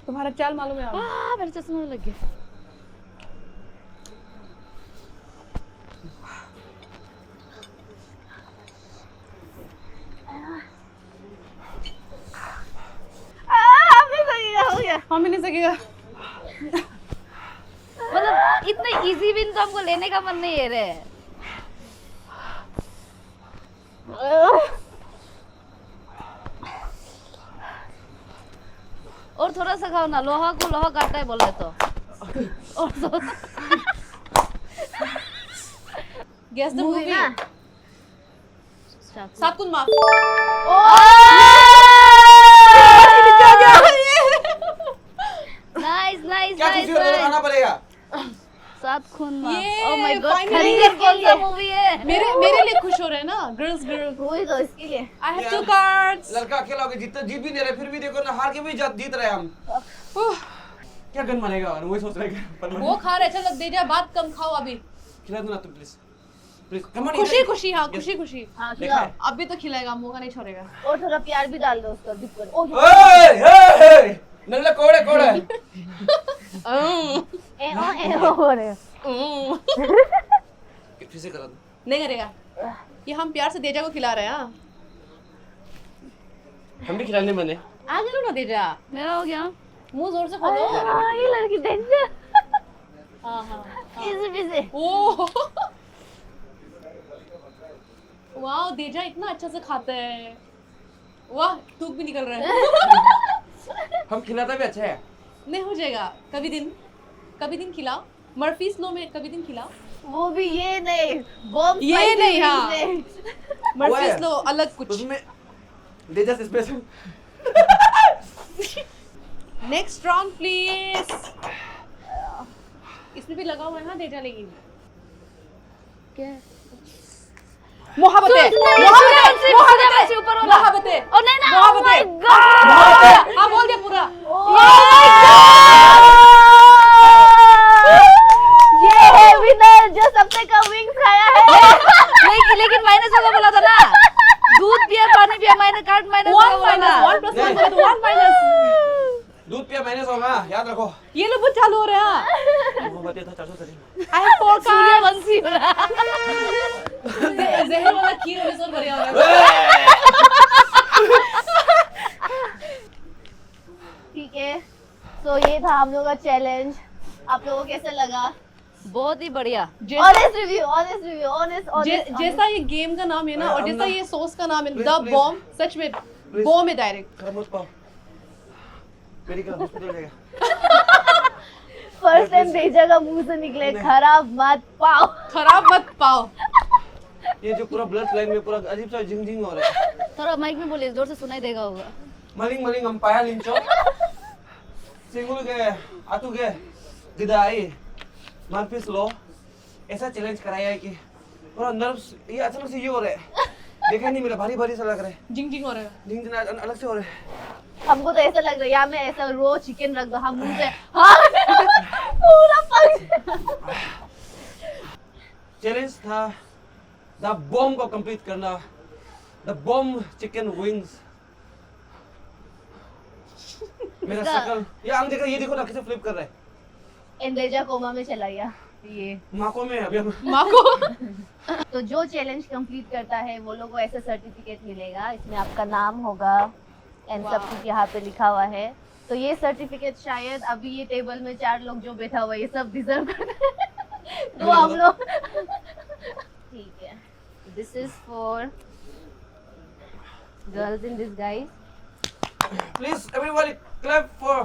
तुम्हारा चाल मालूम है हमें। मेरा चश्मा लग गया। हम ही नहीं सकेगा। मतलब इतना इजी विन तो हमको लेने का मन नहीं है रे। और थोड़ा सा खाओ ना, लोहा को लोहा काटता है बोले तो। और तो गेस द मूवी। सात कुन माफ। नाइस नाइस क्या नाइस किसी को खाना पड़ेगा सात खून माफ। ये ओह माय गॉड, finally खंजर कौन सा मूवी है? मेरे लिए खुश हो रहे हैं ना गर्ल्स। वही तो इसके लिए। I have 2 cards. लड़का अकेला होकर जीत भी नहीं रहे फिर भी देखो ना हार के भी जीत रहे हम क्या गन मारेगा वही सोच रहे हैं वो खा रहे, चल दे जा, बात कम खाओ अभी। खिला दो ना तुम प्लीज प्लीज कम ऑन खुशी खुशी, हाँ खुशी खुशी। हाँ देखा खिलाओ। है अभी तो खिलाएगा, मुंह का नहीं छोड़ेगा। और थोड़ा प्यार भी डाल दो उसका डिप कर। ओए नल्ला कोड़े कोड़े ए हो रहे। फिर से करा दो नहीं करेगा। ये हम प्यार से देजा को खिला रहे हैं। हाँ हम भी खिलाने बने आगे लो ना देजा, मेरा हो गया। मुंह जोर से खोलो। हाँ ये लड़की डेंजर। हाँ हाँ। Easy busy. ओह वाह, देजा इतना अच्छा से खाता है। वाह, थूक भी निकल रहा है। हम खिलाता भी अच्छा है नहीं हो जाएगा, कभी दिन खिलाओ। मर्फीज लो में कभी दिन खिलाओ। वो भी ये नहीं बॉम्ब ये नहीं, हाँ। वो है। मर्फीज लो अलग कुछ। उसमें they just special next round please. इसमें भी लगा हुआ है ना देजा, लेकिन क्या? मोहब्बत है। ऊपर वाला। मोहब्बत है। ओ नहीं ना, मोहब्बत oh my है। God! हाँ बोल दिया पूरा। ये है विनर जो सबसे कम विंग्स खाया है। लेकिन माइनस होगा बोला था ना। दूध पिया, पानी पिया, माइनस काट माइनस वन होगा बोला माइनस, था। 1 + 1 = 1 माइनस। दूध पिया माइनस होगा याद रखो ये लो बहुत चालू हो रहा है। मोहब्बत था 400 आई हैव 4 सूर्यवंशी हो रहा। जहर वाला खीर में जोर बढ़िया हो रहा है। ठीक है, तो ये था हम लोग का चैलेंज। आप लोगों को कैसा लगा? बहुत ही बढ़िया। Honest review, honest review, honest जैसा ये गेम का नाम है ना, और हम जैसा ना- ये सॉस का नाम है Please, द please. बॉम्ब, सच में बॉम्ब है डायरेक्ट। खराब मत पाओ मेडिकल हॉस्पिटल जाएगा फर्स्ट टाइम भेजा का मुंह से निकले खराब मत पाओ। खराब मत पाओ। ये जो पूरा ब्लड लाइन में पूरा अजीब सा जिंग जिंग हो रहा है थोड़ा माइक में बोलिए, जोर से सुनाई देगा होगा। मलिंग मलिंग हम पाया लिंचो सिंगुल के आतु के दिदाई मारपीस लो ऐसा चैलेंज कराया है कि पूरा नर्व्स ये अचानक से ये हो रहा है देखा नहीं मेरा भारी भारी सा लग रहा है। जिंग जिंग हो रहा है। झिंझिन अलग से हो रहा है। हमको तो ऐसा लग रहा है यहाँ में ऐसा रो चिकन रख दो हम मुंह से हाँ पूरा पक चैलेंज था द बॉम्ब को कंप्लीट करना, द बॉम्ब चिकन विंग्स। मेरा शकल ये आंख देखो, ये देखो ना कैसे फ्लिप कर रहा है। एंडेजा कोमा में चला गया ये। माको में अभी हम माँ को तो जो चैलेंज कंप्लीट करता है वो लोगों को ऐसा सर्टिफिकेट मिलेगा, इसमें आपका नाम होगा एंड सब कुछ यहाँ पे लिखा हुआ है। तो ये सर्टिफिकेट शायद अभी ये टेबल में 4 लोग जो बैठा हुआ है ये सब डिजर्व करते हैं। तो हम लोग ठीक है। This is for girls in disguise. Please everybody clap for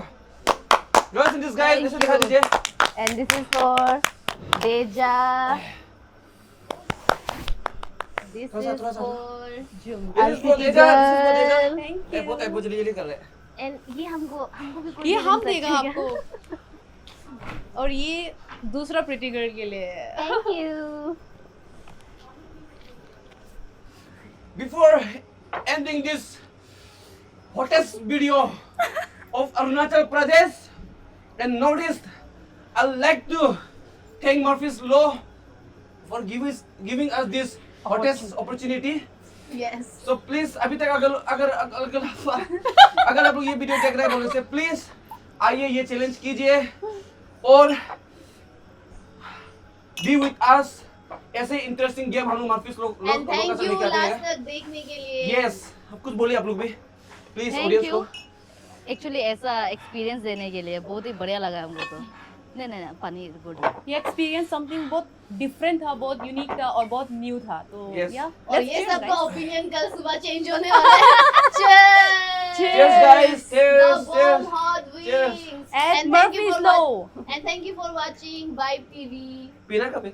girls in disguise. इसे दिखा दीजिए। And this is for Deja. This थोड़ा इज सा। For This is for Deja, this is for Deja। Thank a बहुत you. जल्दी कर रहे हैं। एंड ये हमको भी कोई ये दे हम सकता देगा है क्या? आपको। और ये दूसरा प्रिटी गर्ल के लिए है। Thank you. Before ending this hottest video of Arunachal Pradesh and Northeast, I'd like to thank Murphy's Law for giving us this hottest opportunity. Yes. So please अभी तक अगर आप लोग ये वीडियो देख रहे हैं बोलने से प्लीज आइए ये चैलेंज कीजिए और बी विद अस। ऐसे इंटरेस्टिंग गेम हम लोग मर्फीज लोग एंड थैंक यू लेके आते लास्ट हैं। तक देखने के लिए। यस आप कुछ बोलिए आप लोग भी प्लीज थैंक ऑडियंस यू। को। एक्चुअली ऐसा एक्सपीरियंस देने के लिए बहुत ही बढ़िया लगा हमको तो। नहीं पानी इज गुड। ये एक्सपीरियंस समथिंग बहुत डिफरेंट था, बहुत यूनिक था और बहुत न्यू था। तो Yes. या और ये सबका ओपिनियन कल सुबह चेंज होने वाला है। Cheers guys, The cheers, bomb cheers. hot Cheers. wings. And thank you Murphy's for Law. And thank you for watching Vibe TV. पीना कभी?